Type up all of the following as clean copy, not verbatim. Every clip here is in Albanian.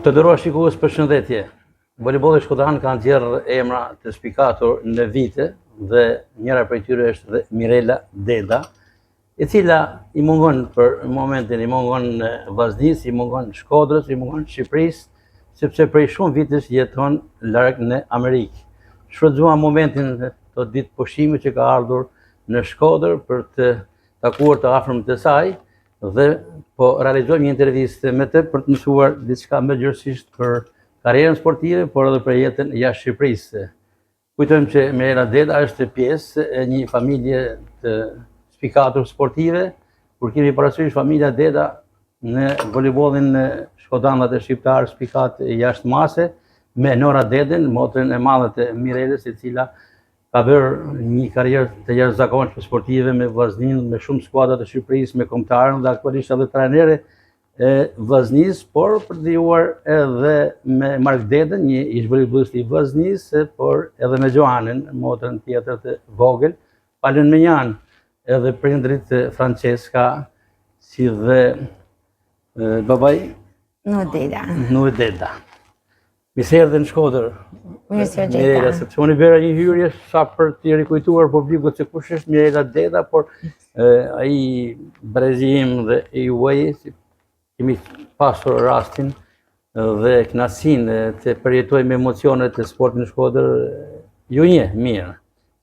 Të nderuar shikues, përshëndetje. Voleybolli shkodran ka nxjerrë emra të spikatur në vite dhe njëra prej tyre është dhe Mirela Deda, e cila i mungon për momentin, i mungon Vllaznisë, i mungon Shkodrës, i mungon Shqipërisë, sepse prej shumë vitesh jeton larg në Amerikë. Shfrytëzuam momentin të ditë pushimit që ka ardhur në Shkodër për të takuar të afërm të saj dhe po realizojmë një intervistë me të për të mësuar diçka më gjërësisht për karrierën sportive, por edhe për jetën jashtë Shqipërisë. Kujtojmë që Mirela Deda është pjesë e një familje të spikatur sportive, kur kemi parasysh familja Deda në voleybollin në shkodanat e shqiptarë spikat jashtë mase, me Nora Deden, motrën e madhe të Mirelës, e cila ka bërë një karrierë të jashtëzakonshme sportive me Vllaznin, me shumë skuadra të Shqipërisë, me kombëtarën dhe aktualisht edhe trajnere e Vllaznisë, por përdijuar edhe me Mark Deden, një ish voleybollist i Vllaznisë, por edhe me Gjoanën, motrën tjetër të vogël, palën me janë edhe prindrit Francesca, si dhe babaj Nuh Deda. Mirë dhe në Shkodër, Mirela, sepse unë i bëra një hyrje sa për t'i rikujtuar publikut se kush është Mirela Deda, por ai brezim dhe i uaj, kemi pasur rastin dhe kënaqësinë të përjetojmë emocionet e sportit në Shkodër, ju një mirë,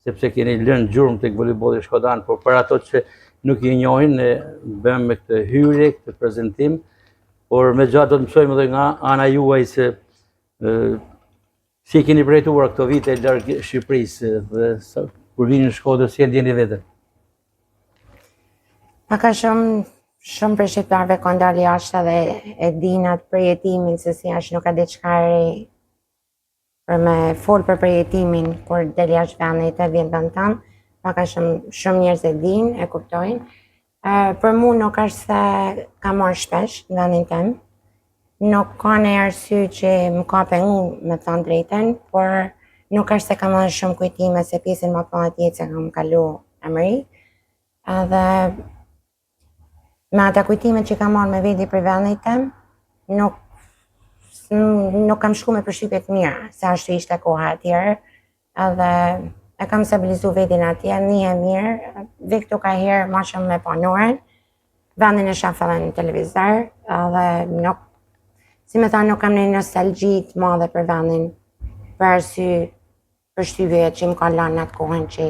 sepse keni lënë gjurmë tek voleybolli shkodan, por për ato që nuk i njohin, bëjmë me këtë hyrje, këtë prezantim, por me gjatë do të mësojmë edhe nga ana juaj se si keni përjetuar këto vite larg Shqipërisë dhe kur vini në Shkodër, si e ndjeni veten? Paka shumë për shqiptarëve kanë dalë jashtë dhe e dinë atë përjetimin se si është nuk ka diçka e re për me fol për përjetimin kur del jashtë vendit e vjen vend tan, paka shumë njerëz e dinë, e kuptojnë. Për mua nuk është se ka marrë shpesh në vendin tim. Nuk ka në arsye që më ka pengu me thënë drejten, por nuk është se kam marrë shumë kujtime se pjesën më të madhe të jetës e kam kalu Amerikë. Edhe me ata kujtimet që kam marrë me veti për vendin tim, nuk kam shku me përshtypje të mira, se ashtu ishte koha atjerë, edhe e kam stabilizu vetin atje, një e mirë, vi këtu ka herë ma shumë me panoren, vendin e shaf edhe në televizor, edhe nuk, si me thanë, nuk kam një nostalgji të madhe për vendin, për arsye përshtypje që më ka lanë atë kohën që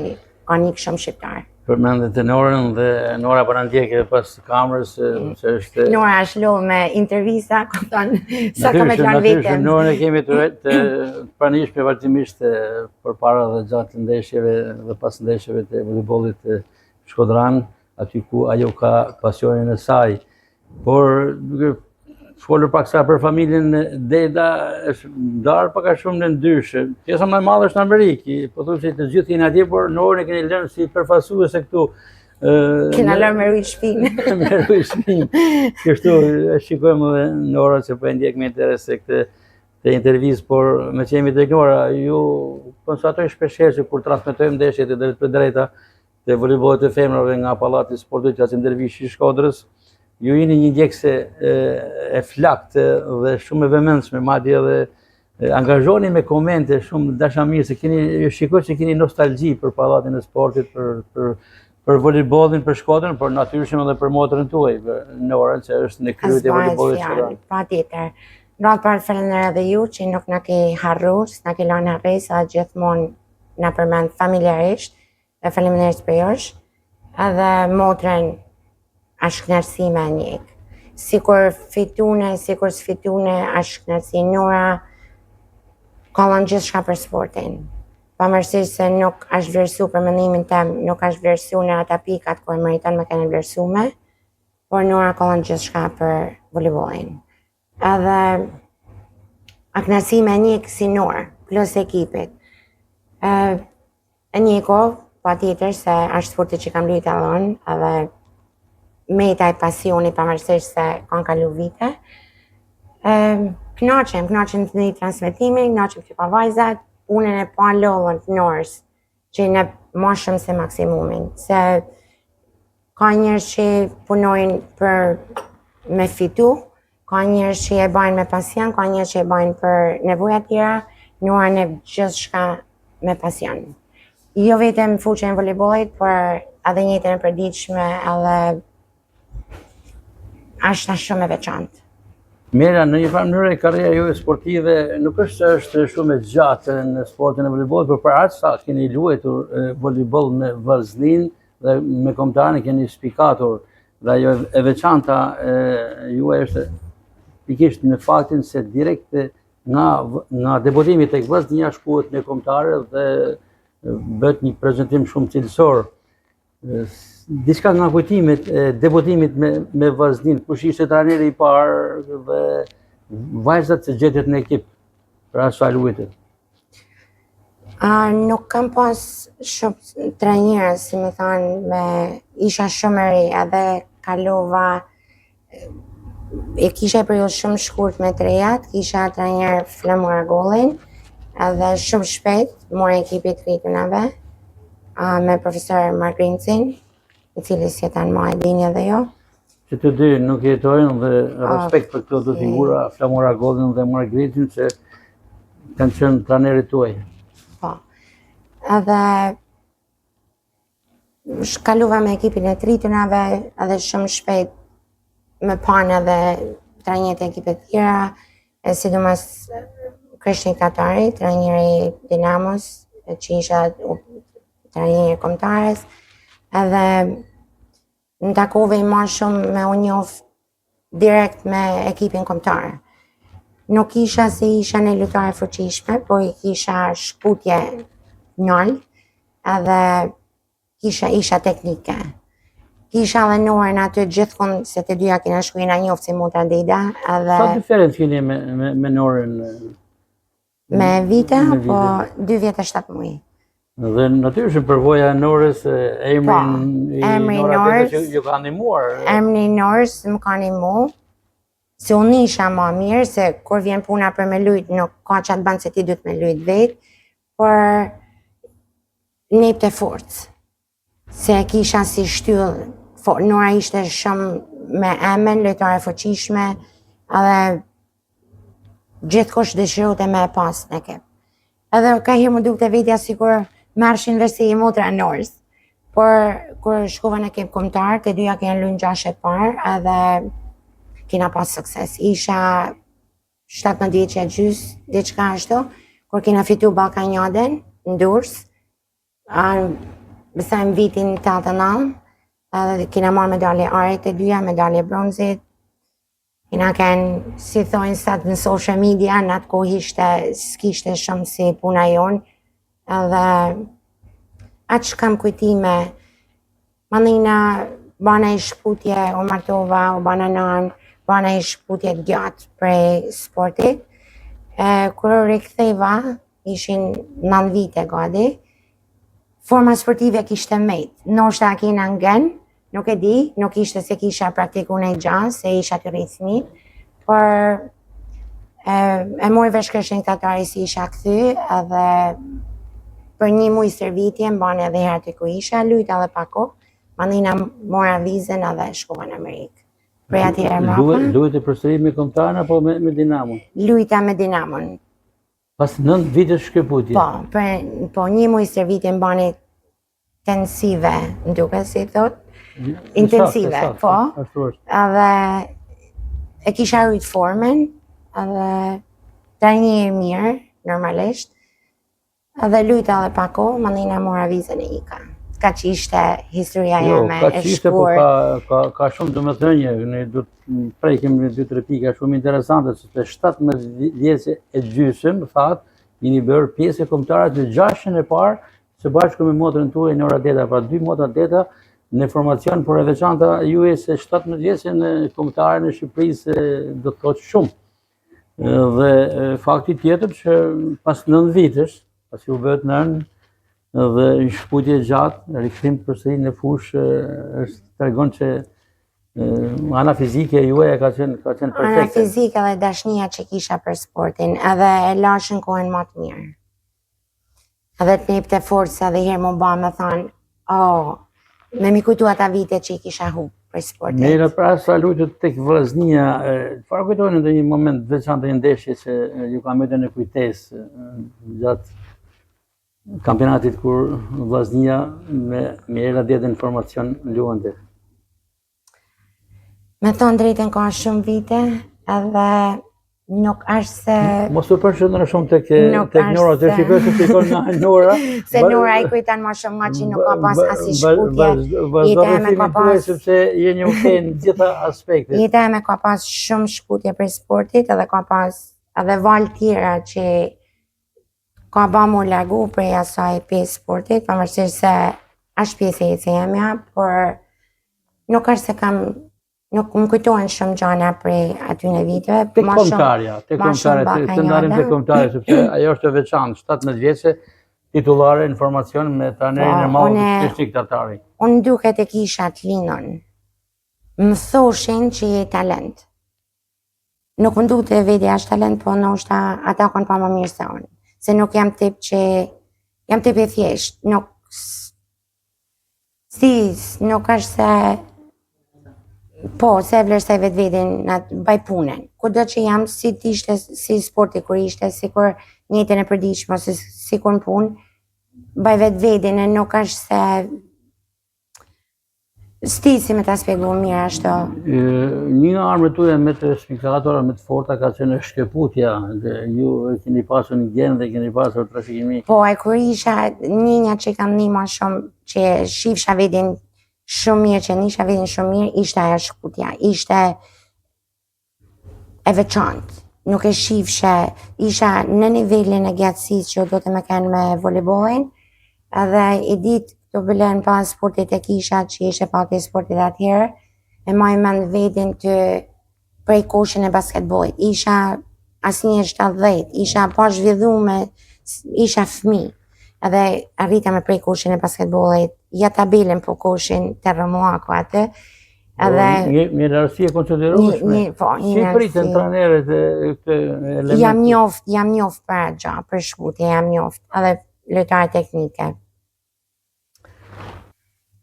ka një shumë shqiptar. Përmendet e Norën dhe Nora për ndjekje pas kamerës, se është... Nora është lo me intervista, kom thonë, sa ka me lanë vetën. Norën e kemi të pranishme vazhdimisht për para dhe gjatë ndeshjeve dhe pas ndeshjeve të voleybollit shkodran, aty ku ajo ka pasionin e saj. Por, duke folur pak sa për familjen Deda, është ndarë pak a shumë në ndryshë. Pjesa më e madhe është në Amerikë, po thuaj se të gjithë jeni atje, por Norën e keni lënë si përfaqësuese këtu. Kena lënë me rujt shpinë. Me rujt shpinë. Kështu e shikojmë edhe Nora që po e ndjek me interes se këtë intervistë, por me që jemi tek Nora, ju konstatoj shpeshherë që kur transmetojmë ndeshjet e drejt për drejta të voleybollit të femrave nga Pallati i Sportit Qasim Dervishi i Shkodrës, ju jeni një ndjekse e flakt dhe shumë e vëmendshme, madje edhe angazhoni me komente shumë dashamirë, se ju shikoj që keni nostalgji për Pallatin e Sportit, për voleybollin, për Shkodrën, por natyrisht edhe për motrën tuaj, për Norën, që është në kryet e voleybollit shkodran. Patjetër. Gratë parë falenderoj edhe ju që nuk na ke harruar, s'na ke lënë harres, sa gjithmonë na përmend familjarisht. E faleminderit për jush. Edhe motrën është kënaqësi me njek. Sikur fitune, sikur s'fitune, është kënaqësi. Nora ka lënë gjithçka për sportin. Pavarësisht se nuk është vlerësu për mendimin tim, nuk është vlerësu në ata pikat ku e meriton me kanë vlerësume, por Nora ka lënë gjithçka për voleybollin. Edhe a kënaqësi me njek si Nora, plus ekipit. E njeko, patjetër se është sporti që kam luajtur edhe unë, edhe me taj pasioni pavarësisht se kanë kalu vite. Kënaqem të një transmetimin, kënaqem që pa vajzat, punën e pa lollën të Norës, që në ma shumë se maksimumin. Se ka njerëz që punojnë për me fitu, Ka njerëz që e bajnë me pasion, ka njerëz që e bajnë për nevoja tjera, Nuan e gjithçka me pasion. Jo vetëm fuqen e voleybollit, por edhe jetën e përditshme edhe është shumë e veçantë. Mira, në një farë mënyrë karriera juaj sportive nuk është shumë e gjatë në sportin e voleybollit, por për aq sa keni luajtur voleyboll me vëlleznin dhe me kombëtarin keni spikatur dhe ajo e veçanta juaj është pikërisht në faktin se direkt nga debutimi tek vëlleznia shkuhet në kombëtare dhe bëhet një prezantim shumë cilësor. Diçka nga kujtimet e debutimit me vëlleznin, kush ishte trajneri i parë dhe vajzat që gjetët në ekip për asaj luajtje? Nuk kam pas shumë trajnerë, si më thonë, isha shumë e re, edhe kalova, e kisha e periudhë shumë shkurt me trejat, kisha trajner Flamura Gollin, edhe shumë shpejt mora ekipit rritunave me profesor Mark Rincin, i cili si jetan ma e dini edhe jo. Që të dy nuk jetojnë dhe respekt për këto dy figura, Flamura Gollin dhe Mark Rincin, që kanë qenë trajnerët tuaj. Po. Edhe shkaluva me ekipin e rritunave, edhe shumë shpejt me panë edhe trajnerët e ekipet tjera, sidomos Krishtin Katari, trajneri Dinamos, që isha trajneri kombëtares, edhe në takove i ma shumë me u njoh direkt me ekipin kombëtar. Nuk isha se isha në lojtare fuqishme, po i kisha shkputje njoll, edhe isha teknike. Kisha edhe Norën aty gjithmonë, se të dyja kena shkruajna njoftë si motra Deda, edhe Sa diferencë keni me Norën? me vite, po 2 vjet e 7 muaj. Dhe natyrisht përvoja e Norës, emri i Norës që ju ka ndihmuar. Emri i Norës më ka ndihmu, se unë isha më mirë, se kur vjen puna për me lujt, nuk ka qatë banë se ti duhet me lujt vetë, por nejpë të forcë. Se kisha si shtyllë, Nora ishte shumë me emën, lojtare fuqishme, edhe gjithkush dëshironte me e pas në ekip. Edhe ka herë më dukte vetja sikur marrshin vesi i motra e Norës. Por kur shkova në ekip kombëtar, të dyja kena lujnë 6 e parë, edhe kena pas sukses. Isha 17 vjeçë e gjys, diçka ashtu, kur kena fitu Ballkanjadën në Durrës, besoj në vitin 89, edhe kena marrë medalje are të dyja, medalje bronzit. Kena kanë, si thojnë sot në social media, në atë kohë s'kishte shumë si puna jonë, edhe atë që kam kujtime, mandina bana i shkputje, u martova, u bana nanë, bana i shkputje gjatë prej sportit. Kur u riktheva, ishin 9 vite gati, forma sportive kishte mejt, ndoshta kena ngën, nuk e di, nuk ishte se kisha praktiku në gjans, se isha të rritësni, por e mori vesh Krishtin Katari si isha kthy, edhe për 1 muaj servitje, mbane edhe herë të ku isha, lujta edhe pako, mandina mora vizën edhe shkova në Amerikë. Prej atyre mrapa. Lujte përsëri me kombëtarin apo me Dinamon? Lujta me Dinamon. Pas 9 vite shkëputje? Po 1 muaj servitje mbani intensive, në duke si thot. Intensive, po. Edhe e kisha rrit formën, edhe trajneri mirë, normalisht. Edhe lujta edhe pako, mandina mora vizën e ika. Ka që ishte historia jeme e shkuar. Ka shumë domethënie, ne do të prekim në 2-3 pika shumë interesante, se të 17 vjeçë e gjysmë, në fakt, jeni bërë pjesë e kombëtarëve të 6-ën e parë, së bashku me motrën tuaj Nora Deda, pra 2 motra Deda në formacion, por e veçanta juaj se 17 vjeçë në kombëtarën e Shqipërisë do të thotë shumë. Dhe fakti tjetër që pas 9 vitesh, pasi u bëhet nën, dhe shkputje gjatë, rikthim përsëri në fushë, tregon që ana fizike juaj ka qenë perfekte. Ana fizike dhe dashnia që kisha për sportin, edhe e lashën kohën më të mirë. Edhe të njepte forca dhe herë më ba me thonë, me mi kujtu ata vite që i kisha hup. për sportit. Mirë, pra sa lutët tek vllaznia, çfarë kujtojnë në një moment veçantë një ndeshje që ju ka mbetur në kujtesë gjatë kampionatit kur vllaznia me Mirela Deda në formacion luante? Me thonë drejtën ka shumë vite, edhe nuk është se... Mos u përshëndër shumë tek Nora, të shikoj se shikon nga Nora. Se Nora i kujton më shumë nga që nuk ka pas asnjë shkutje. Jeta eme ka pas... sepse jeni u në gjitha aspektet. Jeta eme ka pas shumë shkutje për sportit, edhe ka pas edhe valë tjera që ka ba mu largu prej asaj pjesë sportit, pavarësisht se është pjesë e jetës jemja, por nuk është se kam nuk më kujtojnë shumë gjana prej aty në viteve. Tek kombëtarja, të ndarim tek kombëtarja, sepse ajo është e veçantë, 17 vjeçe, titullare në formacion me trajnerin e madh Krishtik Tatari. Unë duket e kisha të linën. Më thoshin që je talent. Nuk më duket e vetja është talent, po ndoshta ata kanë pa më mirë se unë. Se nuk jam tip që jam tip e thjesht, nuk nuk është se po, se e vlerësoj vetveten në baj punën. Kudo që jam, si sporti kur ishte, si kur njëtën e përditshme, ose si kur në punë, baj vetveten e nuk është se si me ta spjegu mirë ashtu. Një nga armët tuaja me të spikatora më të forta ka qenë shkëputja. Ju keni pasur një gen dhe keni pasur trafikimi. Po, e kur isha një që kam një ma shumë që shifsha vetin shumë mirë, që nisha vetin shumë mirë, ishte ajo shkputja, ishte e veçantë. Nuk e shifshe, isha në nivelin e gjatësisë që do të më kenë me volejbolin, edhe i ditë të bëlen pas sportit e kisha që ishte pak e sportit atjerë, e maj mend vetin të prej koshën e basketbollit. Isha asnjë 70, isha pa zhvillume, isha fëmijë. Edhe arrita me prej koshën e basketbollit, ja tabelën po koshën të rëmuako atë. Një rarësi e konsiderueshme? Po, një si pritën trajnerët këtë element? Jam njoft për atë gjë, për shkutje, jam njoft, edhe lojtare teknike.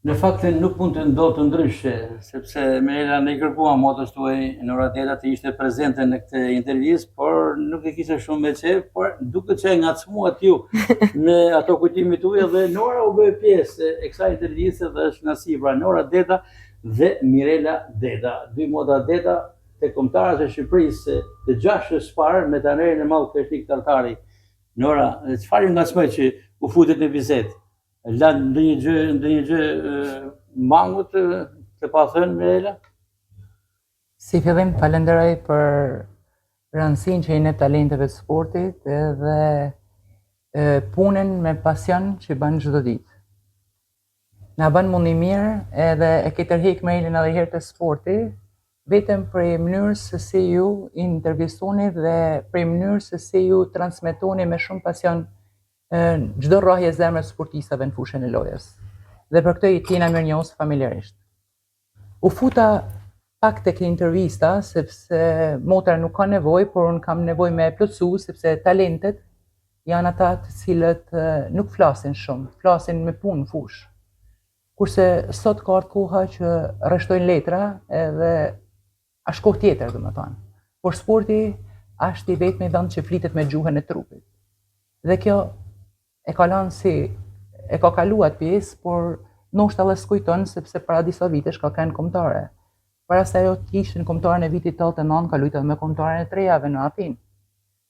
Në faktin nuk mund të ndodhë të ndryshe, sepse Mirela ne i kërkuam motës tuaj Nora Deda të ishte prezente në këtë intervjistë, por nuk e kishte shumë me çe, por duket që ngacmuat ju me ato kujtimit tuaj dhe Nora u bë pjesë e kësaj intervjiste dhe është nasiba pra Nora Deda dhe Mirela Deda. Dy motra Deda të kombëtarës e Shqipërisë të gjashtë parë me trajnerin e madh Krishtik Tatari. Nora, çfarë ju ngacmoi që u futet në bisedë? Ndonjë gjë mangut të pa thënë Mirela? Si fillim falenderoj për rëndësinë që jeni talenteve të sportit edhe punën me pasion që bën çdo ditë. Na bën mundi mirë edhe e ke tërheq Mirelën edhe herë të sporti, vetëm për mënyrës se si ju intervistoni dhe për mënyrës se si ju transmetoni me shumë pasion çdo rrahje zemrës sportistëve në fushën e lojës. Dhe për këtë i tjena mirënjohës familjarisht. U futa pak tek intervista, sepse motra nuk ka nevojë, por unë kam nevojë me e plotësu, sepse talentet janë ata të cilët nuk flasin shumë, flasin me punë në fushë. Kurse sot ka ardhur koha që rreshtojnë letra edhe është kohë tjetër, domethënë. Por sporti është i vetmi vend që flitet me gjuhën e trupit. Dhe kjo e ka kaluar pjesë, por ndoshta edhe s'kujton sepse para disa vitesh ka qenë kombëtare. Para se ajo të ishte në kombëtaren e vitit 89, ka luajtur me kombëtaren e Trejave në Athinë.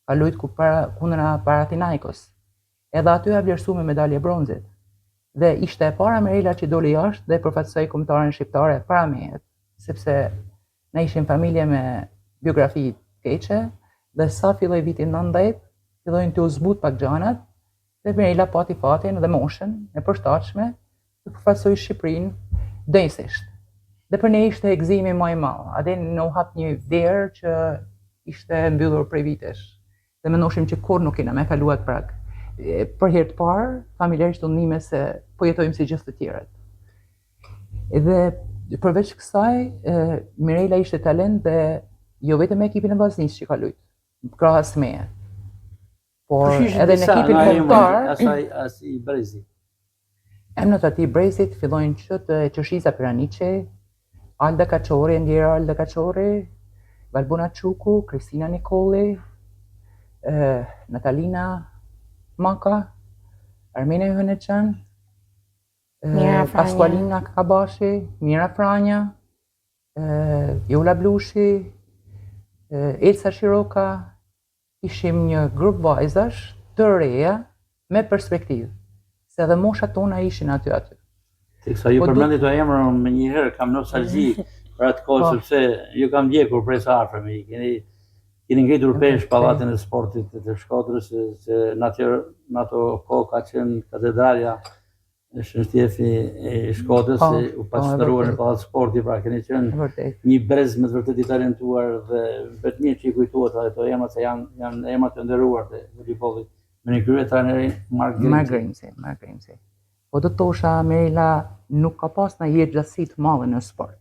Ka luajtur kundër Panathinaikos. Edhe aty e vlerësua me medalje bronzit. Dhe ishte e para Mirela që doli jashtë dhe përfaqësoi kombëtaren shqiptare para meje, sepse ne ishim familje me biografi të keqe dhe sa filloi viti 90, fillojnë të u zbut pak gjanat. Dhe Mirela pati fatin dhe moshën e përshtatshme të përfaqësoj Shqipërinë dënsisht. Dhe për ne ishte gëzimi më i madh. Atë në u hap një derë që ishte mbyllur prej vitesh. Dhe mendoshim që kur nuk kena me kaluar prag. Për herë të parë, familjarisht u ndihme se po jetojmë si gjithë të tjerët. Dhe përveç kësaj, Mirela ishte talent dhe jo vetëm me ekipin e vllaznisë që ka luajtur, krahas meje. Por edhe në ekipin kombëtar, Asi Brezit. emrat aty Brezit fillojnë që të Qëshisa Piraniçi, Alda Kachori, ndjera Alda Kachori, Valbona Quku, Kristina Nikoli, Natalina Maka, Armenia Hëneçan, Mira Franja. Pasqualina Kabashi, Mira Franja, Jola Blushi, Elsa Shiroka. Ishim një grup vajzash të reja me perspektivë, se edhe moshat tona ishin aty. Teksa ju Po përmendit të emrin më një herë kam nostalgji për atë kohë Po. sepse ju kam ndjekur prej së afërmi. Keni ngritur pesh pallatin e sportit të Shkodrës, se në ato kohë ka qenë katedralja e Shënstjefi e Shkodrës, Po, u pastëruar në vërtet. pallat sporti, pra keni qenë Vërtet. një brez me të vërtet i talentuar dhe vetëm që i kujtohet ato emrat se janë emra të nderuar të voleybollit. Me një krye trajneri Mark Grimsey. Mark Grimsey. Po do të thosha Merila nuk ka pas në jetë gjatësi të madhe në sport.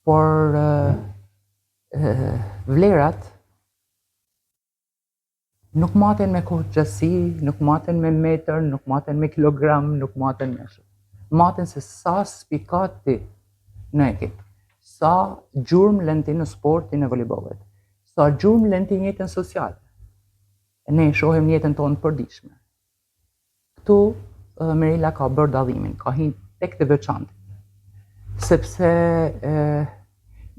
Por vlerat nuk maten me kohë gjatësi, nuk maten me metër, nuk maten me kilogram, nuk maten me shumë. Maten se sa spikat ti në ekip, sa gjurmë lën ti në sportin e voleybollit, sa gjurmë lën ti në jetën sociale. Ne shohim në jetën tonë përditshme. Këtu Merila ka bërë dallimin, ka hinë tek të veçantë. Sepse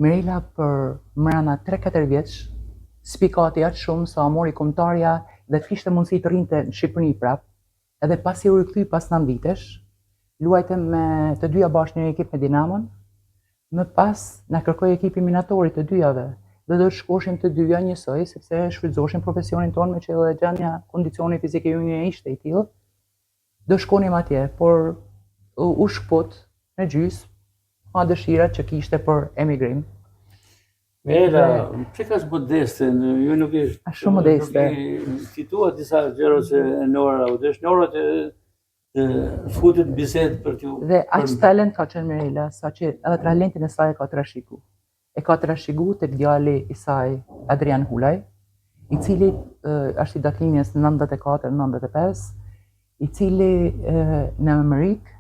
Merila për mrena 3-4 vjeç spikati aq shumë sa mori kombëtarja dhe të kishte mundësi të rrinte në Shqipëri prap, edhe pasi u rikthy pas 9 vitesh, luajtëm me të dyja bashkë një ekip me Dinamon, më pas na kërkoi ekipi minatori të dyjave dhe do të shkoshim të dyja njësoj sepse shfrytëzoshin profesionin tonë me që edhe gjendja kondicioni fizike ju ishte i tillë. Do shkonim atje, por u shkput në gjys, pa dëshirat që kishte për emigrim. Merila, pse ka modeste, ju nuk ishte Shumë modeste. Fitua disa gjëra që Nora u desh, Nora të futet në bisedë për t'ju. Dhe aq talent ka qenë Merila, sa që edhe talentin e saj e ka trashëgu. E ka trashëgu tek djali i saj, Adrian Hulaj, i cili është i datlinjes 94-95, i cili në Amerikë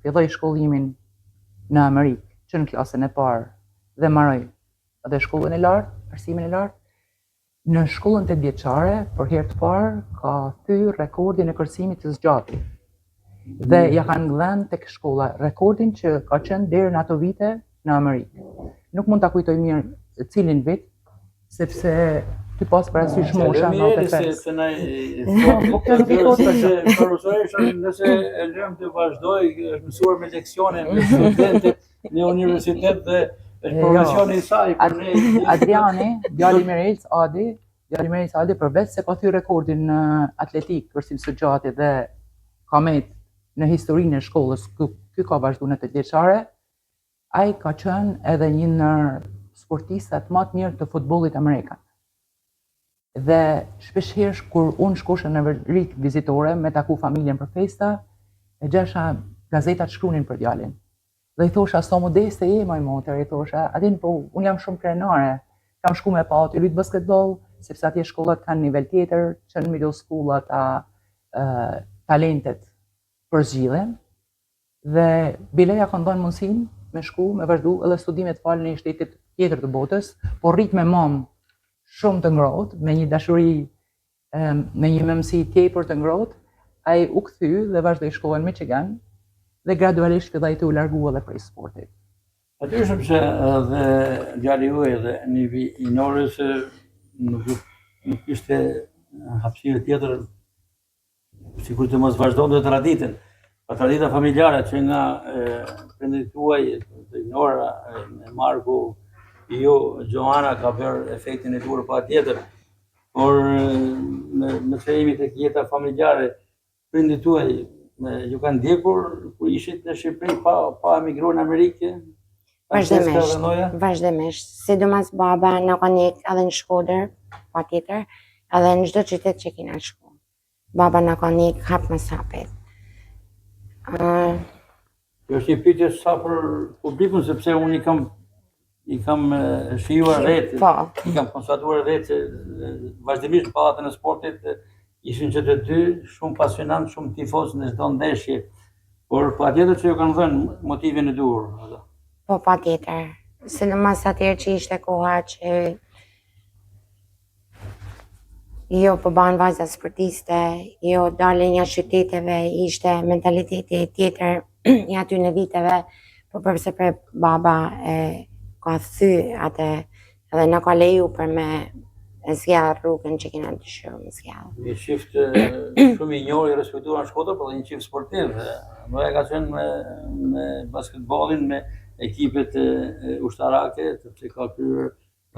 filloi shkollimin në Amerikë, që në klasën e parë dhe mbaroi edhe shkollën e lartë, arsimin e lartë. Në shkollën 8 vjeçare, për herë të parë, ka thyer rekordin e kërcimit të zgjatur. Dhe ja kanë dhënë tek shkolla rekordin që ka qenë deri në ato vite në Amerikë. Nuk mund ta kujtoj mirë cilin vit, sepse ty pas parasysh mosha 95. Se na nëse e lëm të vazhdoj, është mësuar me leksione me studentët në universitet dhe është profesioni i saj. Adriani, djali Merelës Adi përveç se ka thyer rekordin në atletik, kërcim së gjatë dhe kamet në historinë e shkollës, ky ka vazhduar në 8 vjeçare, ai ka qenë edhe një ndër sportistat më të mirë të futbollit amerikan. Dhe shpeshherë kur unë shkosha në Amerikë vizitore me taku familjen për festa, e gjesha gazetat shkruanin për djalin. Dhe i thosha, sa modeste je moj motër, i thosha, adin po unë jam shumë krenare, kam shku me pa aty lut basketball, sepse atje shkollat kanë nivel tjetër, që në middle school ata talentet përzgjidhen. Dhe bileja ka ndonë mundësin me shku, me vazhdu edhe studimet falë në një shtetit tjetër të botës, por rrit me mamë shumë të ngrohtë, me një dashuri, me një mëmësi tjepër të ngrohtë, ai u kthy dhe vazhdoi shkollën në Michigan dhe gradualisht filloi të u largu edhe prej sportit. Patyshëm që edhe djali juaj dhe i Norës nuk ishte hapësirë tjetër sikur të mos vazhdonte traditën. Tradita familjare që nga prindërit tuaj, Nora, Marku, ju, Joana ka bërë efektin e duhur pa tjetër, por nëse jemi tek jeta familjare, prindërit tuaj ju kanë ndjekur kur ishit në Shqipëri pa emigruar në Amerikë? Vazhdimisht. Sidomos baba na ka ndjek edhe në Shkodër, patjetër, edhe në çdo qytet që kena shku. Baba na ka ndjek hap mes hapit. Kjo është një pyetje sa për publikun, sepse unë i kam shijuar rreth, i kam konstatuar rreth që vazhdimisht në pallatën e sportit ishin që të dy shumë pasionant, shumë tifoz në çdo ndeshje, por patjetër që ju kanë dhënë motivin e duhur. Po patjetër. Sidomos atëherë që ishte koha që jo po banë vajza sportiste, jo dalin jashtë qyteteve, ishte mentaliteti tjetër i aty në viteve, po përse për baba e ka thy atë edhe na ka leju për me zgjedh rrugën që kena dëshiruar me zgjedh. Një qift shumë i njohur i respektuar në Shkodër, por edhe një qift sportiv. Mëja ka qenë me basketballin, me ekipet ushtarake, sepse ka kryer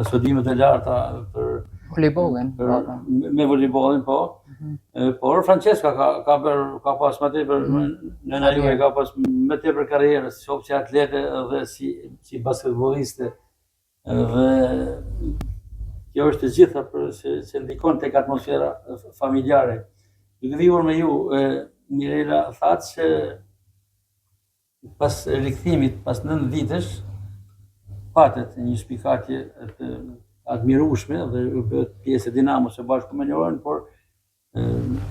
studimet e larta për Volejbollin. me volejbollin, po. Por Francesca ka pas më tepër nëna juaj ka pas më tepër karrierë, qoftë si atlete dhe si basketbolliste. Dhe kjo është e gjitha se ndikon tek atmosfera familjare. Duke vijur me ju, Mirela thatë se pas rikthimit, pas 9 vitësh, patet një shpikatje të admirueshme dhe u bëhet pjesë e Dinamos së bashku me Lorën, por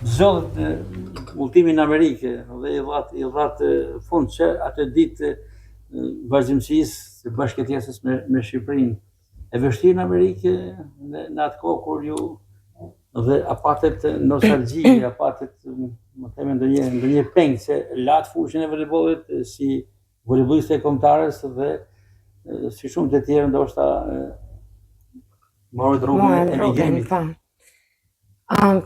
zgjodhet udhtimi në Amerikë dhe i dhat fund që atë ditë vazhdimësisë së bashkëjetesës me Shqipërinë. E vështirë në Amerikë në atë kohë kur ju dhe apatet nostalgji, apatet më themi ndonjë peng se latë fushën e voleybollit si voleybolliste kombëtares dhe si shumë të tjerë ndoshta morët rrugën e emigrimit.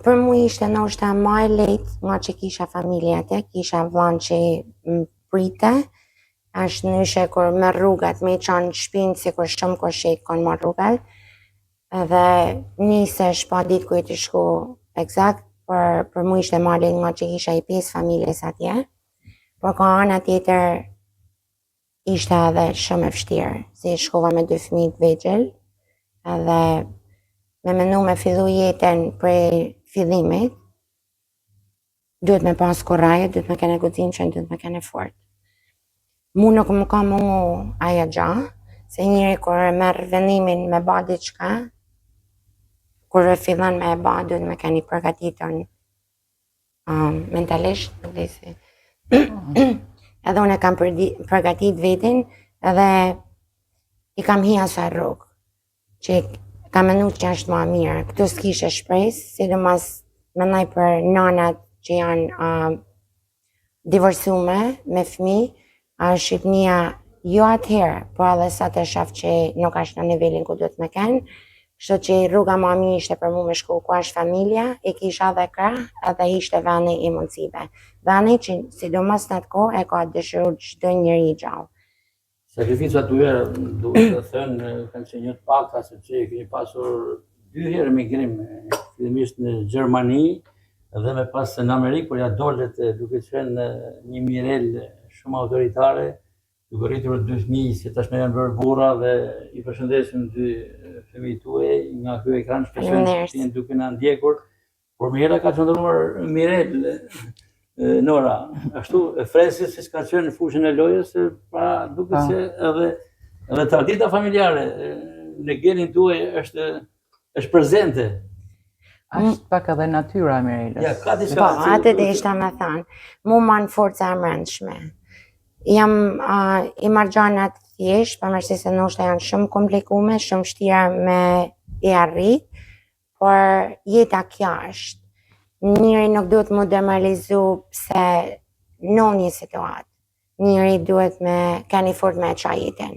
Për mu ishte ndoshta më e lehtë nga që kisha familje atje, kisha vllain që më prite, është ndryshe kur me rrugat, me qanë shpinë si kur shumë koshek kanë marrë rrugat, edhe nisesh pa ditë ku të shku eksakt, për mu ishte më e lehtë nga që kisha i 5 familjes atje, por ka ana tjetër ishte edhe shumë e vështirë, si shkova me 2 fëmijë të vegjël, edhe me menu me fillu jetën prej fillimit, duhet me pas kuraje, duhet me kene guxinë që duhet me kene fort. Mu nuk më ka mungu aja gja, se njëri kur merr vendimin me ba diçka, kur fillon me e ba, duhet me keni përgatitur mentalisht, nuk di si. Edhe unë e kam përgatit vetin edhe i kam hi asaj rrugë, që kam menu që është ma mirë. Këtu s'kishe shpresë, sidomos mendoj për nanat që janë divorcume me fëmijë, Shqipnia jo atëherë, por edhe sa të shoh që nuk është në nivelin ku duhet me kenë, kështu që rruga ma mirë ishte për mu me shku ku është familja, i kisha dhe krah, edhe ishte veni i mundësive. Veni që sidomos në atë kohë e ka dëshiruar çdo njeri i gjallë. Sakrificat tuaja, duhet të thënë, kanë qenë të pakta, sepse keni pasur 2 herë migrim, fillimisht në Gjermani dhe me pas në Amerikë, por ja dolet duke qenë një Mirel shumë autoritare, duke rritur 2 fëmijë që tashmë janë bërë burra dhe i përshëndesim 2 fëmijët tuaj nga ky ekran, shpresoj duke na ndjekur. Por Mirela ka qëndruar Mirel, Nora, ashtu fresi si s'ka qenë në fushën e lojës, pra duket se edhe tradita familjare në genin tuaj është prezente. Është pak edhe natyra e Mirelës. Ja, ka diçka. Po, atë dhe ishta me thanë, mu ma në forca e mrendshme. Jam i marrxhanat thjesht, pavarësisht se ndoshta janë shumë komplikume, shumë vështira me i arrit, por jeta kjo është. Njëri nuk duhet mu demoralizu pse në një situatë. Njëri duhet me keni fort me qa jetën,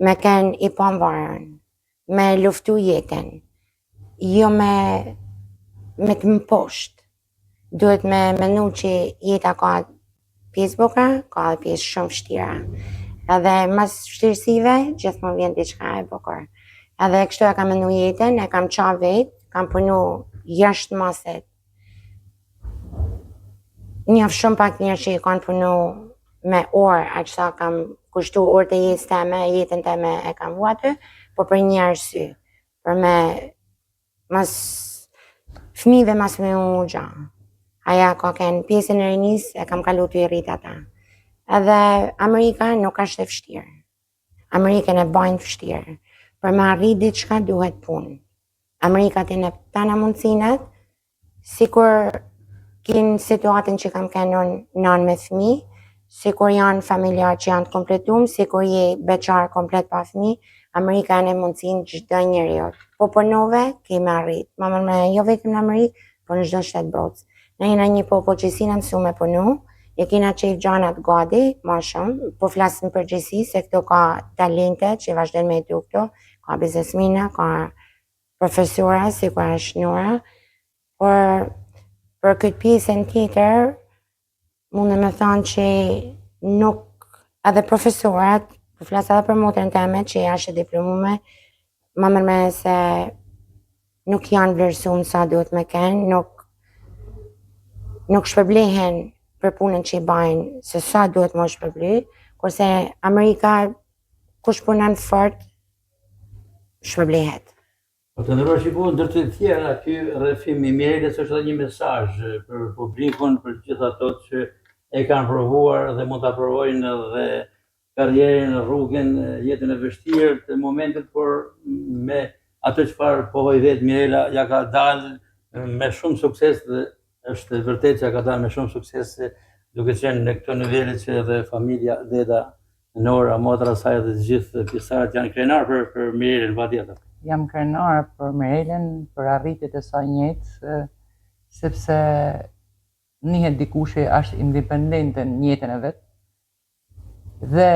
me ken i pamvarën, me luftu jetën, jo me të më poshtë. Duhet me menu që jeta ka pjesë bukra, ka dhe pjesë shumë vështira. Edhe mas vështirësive, gjithmonë vjen diçka e bukur. Edhe kështu e kam menu jetën, e kam qa vetë, kam punu jashtë maset. Njëf shumë pak njerë që i kanë punu me orë, aq sa kam kushtu orë të jetës teme, jetën teme e kam vu aty, po për një arsye, për me mas fëmijëve mas me unë gja. Aja ka kënë pjesën e rinis, e kam kalu të i rrit ata. Edhe Amerika nuk është e vështirë. Amerikën e bajnë vështirë. Për me arrit diçka duhet punë. Amerika të në tana mundësinet, si kur kinë situatën që kam kënë nën me fëmijë, sikur janë familjar që janë të kompletuar, sikur je beqar komplet pa fëmijë, Amerika e mundësinë çdo njeriu. Po punove, ke me arrit. Mamën me jo vetëm në Amerikë, por në çdo shtet botës. Ne jena një popull që si na mësu me punu, e kena qef gjanat gati, ma shumë, po flasim përgjithësi se këto ka talente që vazhdojnë me edu këto, ka biznesmina, ka profesora, si ku është Nora, por për këtë pjesën tjetër, mundë me thonë që nuk, edhe profesorat, po flas edhe për motrën teme që është diplomume, ma mërme se nuk janë vlerësuar sa duhet me kenë, nuk shpërblehen për punën që i bajnë se sa duhet më shpërbly, kurse Amerika kush punon fort shpërblehet. Po të ndërrua shiko, ndër të tjera, ky rrëfim i Mirelës është edhe një mesazh për publikun, për gjithë ato që e kanë provuar dhe mund ta provojnë edhe karrierën, rrugën, jetën e vështirë të momentit, por me ato çfarë pohoi vetë Mirela ja ka dalë me shumë sukses dhe është vërtet që ka dalë me shumë sukses duke qenë në këto nivele që edhe familja Deda, Nora, motra saj dhe të gjithë pjesëtarët janë krenar për Mirelën patjetër. Jam krenar për Mirelën, për arritjet e saj njëjtë, sepse njihet dikush që është independente në jetën e vet. Dhe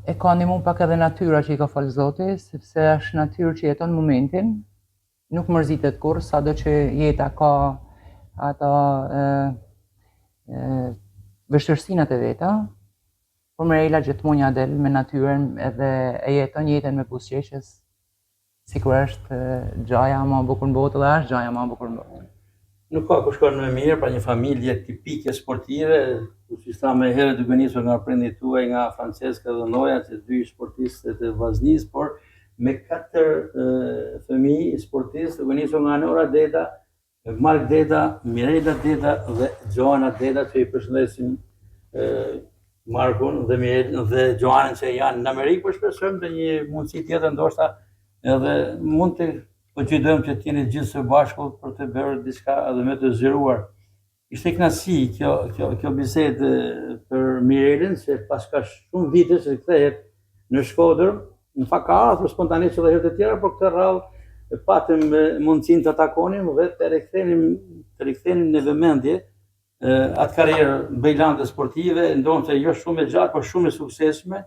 e ka ndihmu pak edhe natyra që i ka fal Zoti, sepse është natyrë që jeton momentin, nuk mërzitet kurrë, sado që jeta ka ato vështirësinat e veta, por Mirela gjithmonë ja del me natyrën edhe e jeton jetën me buzëqeshjes, sikur është gjaja më e bukur në botë dhe është gjaja më e bukur në botë. Nuk ka kush shkon më mirë pra një familje tipike sportive, ku si tha më herët duke nisur nga prindit tuaj, nga Franceska dhe Noja, që dy sportistë të vllaznisë, por me 4 fëmijë sportistë duke nisur nga Nora Deda, Mark Deda, Mirela Deda dhe Joana Deda, që i përshëndesim Markun dhe Mirelën dhe Joanën që janë në Amerikë, por shpresojmë të një mundësi tjetër ndoshta edhe mund të përqydojmë që t'jeni gjithë së bashku për të bërë diçka edhe me të zgjeruar. Ishte kënaqësi kjo bisedë për Mirelën, se pas ka shumë vite që kthehet në Shkodër, në fakt ka ardhur spontanisht edhe herë të tjera, por këtë radhë patëm mundësinë të takonim dhe të rikthenim në vëmendje atë karrierë brillante sportive, ndoshta jo shumë e gjatë, por shumë e suksesshme,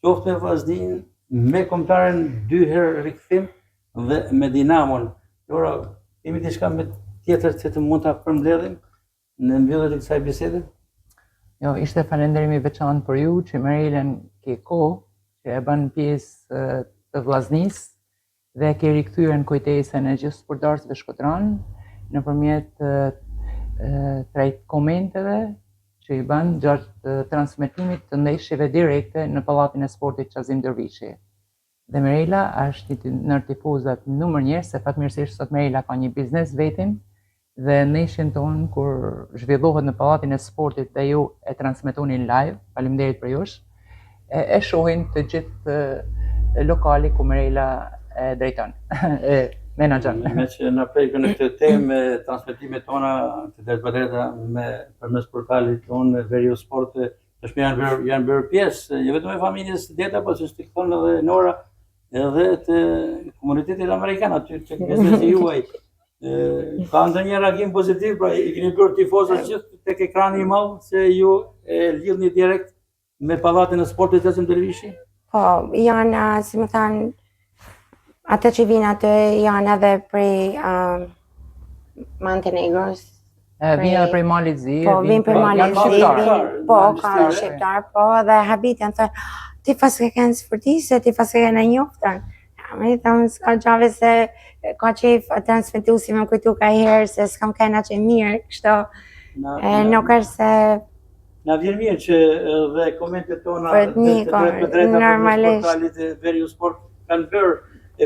qoftë me vllaznin, me kombëtaren 2 herë rikthim dhe me Dinamon. Lora, kemi diçka me tjetër që të mund ta përmbledhim në mbyllje të kësaj bisede? Jo, ishte falënderim i veçantë për ju që Mirelën ke kohë që e bën pjesë të vllaznisë dhe ke rikthyer në kujtesën e gjithë sportdarësve shkodran nëpërmjet trajt komenteve që i bën gjatë transmetimit të ndeshjeve direkte në pallatin e sportit Qazim Dervishi. Dhe Mirela është një ndër tifozat numër 1, se fatmirësisht sot Mirela ka një biznes vetin dhe ndeshjen tonë kur zhvillohet në pallatin e sportit dhe ju e transmetonin live, faleminderit për jush, e shohin të gjithë lokali ku Mirela e drejton, menaxher. Me që na prekën në këtë temë, transmetimet tona të drejta përmes portalit tonë Veriu Sport, tashmë janë bërë pjesë jo vetëm e familjes Deda, por siç të thonë edhe Nora, edhe të komunitetit amerikan aty që biznesi juaj. Ka ndonjë reagim pozitiv, pra i keni bërë tifozët gjithë tek ekrani i madh se ju e lidhni direkt me pallatin e sportit Qazim Dervishi? Po, janë, si më thanë, ata që vinë aty janë edhe prej Montenegros. Vinë prej Malit Zi. Po, vinë prej Malit Zi, po, ka shqiptar, po, dhe habitën thënë, ti pas ke kënë sportiste, ti pas ke kënë njoftën. Me thamë, s'ka gjave se ka qef transmetuesi me kujtu ka herë se s'kam këna që mirë, kështu nuk është se... Na vjen mirë që dhe komentet tona të drejta normalisht portalit e Veriu Sport kanë bërë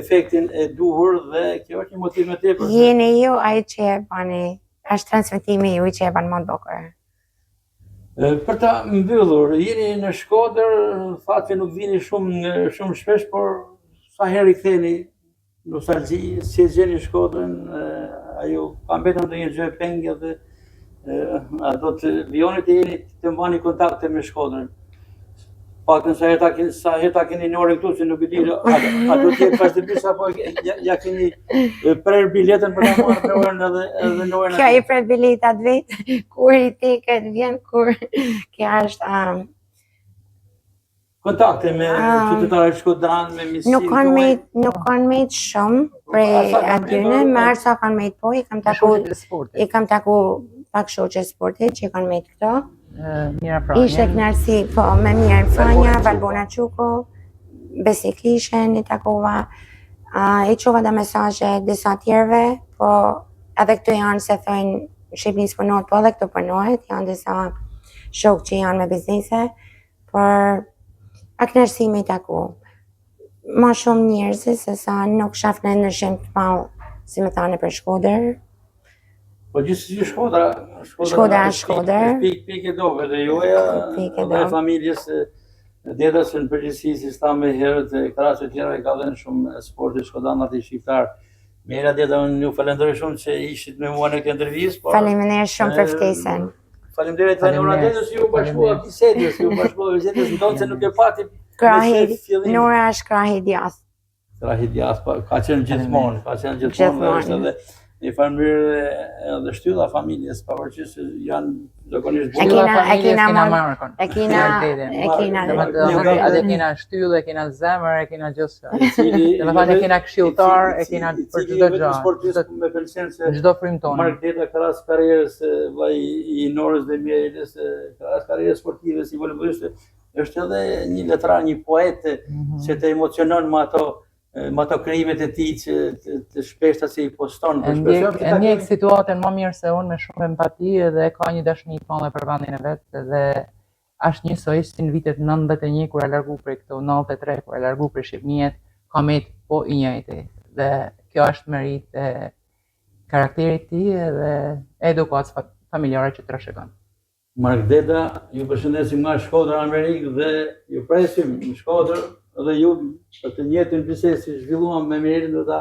efektin e duhur dhe kjo është një motiv më tepër. Jeni ju ai që e bani, është transmetimi ju që e bani më të bukur. Për ta mbyllur, jeni në Shkodër, thatë që nuk vini shumë shpesh, por sa herë i ktheni nostalgji, si e gjeni Shkodrën, ajo ka mbetur ndonjë gjë pengë dhe a do të vionit e jeni të mbani kontakte me Shkodrën? Paktën sa herë ta keni Norin këtu, që nuk e di, a do të jetë vazhdimisht apo ja keni prerë biletën për ta marrë Norin edhe Norin. Kjo i pret biletat vetë, kur i teket vjen, kur kjo është kontakte me qytetarët Shkodranë, me misin. Nuk kanë mejt shumë prej atyne, me sa kanë mejt po, i kam taku pak shoqe sportit që i kanë mejt këto. Mira Franja. Ishte knarsi, po, me Mirën Franja, Valbona Quko, Besi Kishen, i takova, i qova dhe mesazhe disa tjerve, po edhe këtu janë se thojnë Shqipërisë punohet, po edhe këtu punohet, janë disa shok që janë me biznise, por a knarsi me i taku. Ma shumë njerëzi, se sa nuk shafnë në ndryshim të malë, si me thane për Shkodër. Po gjithsesi Shkodra. Pikë dove dhe joja, dhe familjes Dedës në përgjithësi, si sta me herët, krahas të tjera ka dhënë shumë sportit shkodanat i shqiptar. Mira Deda, unë ju falenderoj shumë që ishit me mua në këtë intervistë. Faleminderit shumë për ftesën. Faleminderit tani Nora Dedës, ju bashkua bisedës, ndonë se nuk e pati. Nora është krahi djathtë. Krahi djathtë, ka qenë gjithmonë, është edhe një farmyrë edhe shtylla familjes, pavarësisht se janë zakonisht edhe kena shtyllë, e kena zemër, e kena gjithë. E kena këshilltar, e kena për çdo gjë. Me pëlqen se çdo frymë tonë. Mark Deda krahas karrierës vllai i Norës dhe Mirelës, krahas karrierës sportive si voleybolliste, është edhe një letrar, një poet që të emocionon me ato krijimet e tij që të shpeshta si i poston. E ndjek situatën më mirë se unë, me shumë empati, dhe ka një dashni të madhe për vendin e vet, dhe është njësoj si në vitet 91 kur e largu prej këtu, 93 kur e largu prej Shqipënijet, ka met po i njëjti. Dhe kjo është merit e karakterit të tij dhe edukatës familjare që trashëgon. Mark Deda, ju përshëndesim nga Shkodra Amerikë dhe ju presim në Shkodër, dhe ju për të njëjtën bisedë si zhvilluam me Mirelën, do ta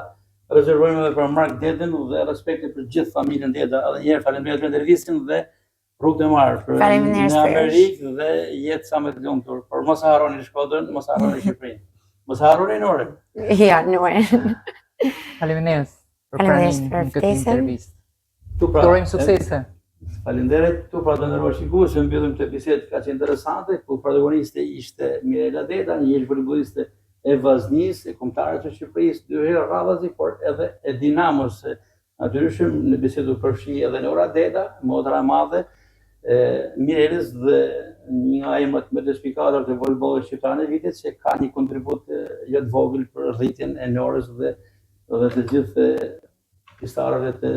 rezervojmë edhe për Mark Dedën dhe respekti për gjithë familjen Deda. Edhe një herë faleminderit për intervistën dhe rrugë të marrë për në Amerikë dhe jetë sa më të lumtur. Por mos e harroni Shkodrën, mos e harroni Shqipërinë. Mos e harroni Norën. Ja, Norën. Faleminderit për pranimin në këtë intervistë. Urojmë suksese. Faleminderit. Tu pra të nderuar shikues, mbyllim këtë bisedë kaq interesante, ku protagoniste ishte Mirela Deda, një voleybolliste e Vaznisë, e kombëtare të Shqipërisë, 2 herë radhazi, por edhe e Dinamos. Natyrisht në bisedë u përfshi edhe Nora Deda, motra e madhe e Mirelës dhe një nga emrat më të spikator të voleybollit shqiptar në vitet, që ka një kontribut jo të vogël për rritjen e Norës dhe të gjithë pjesëtarëve të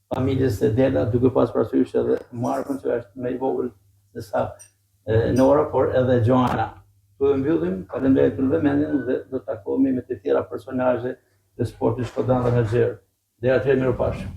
familjes së Deda, duke pas parasysh edhe Markun, që është më i vogël se sa Nora, por edhe Joana. Tu e mbyllim, faleminderit për vëmendjen dhe do të takohemi me të tjera personazhe të sportit shkodranë dhe menaxher. Deri atëherë, mirupafshim.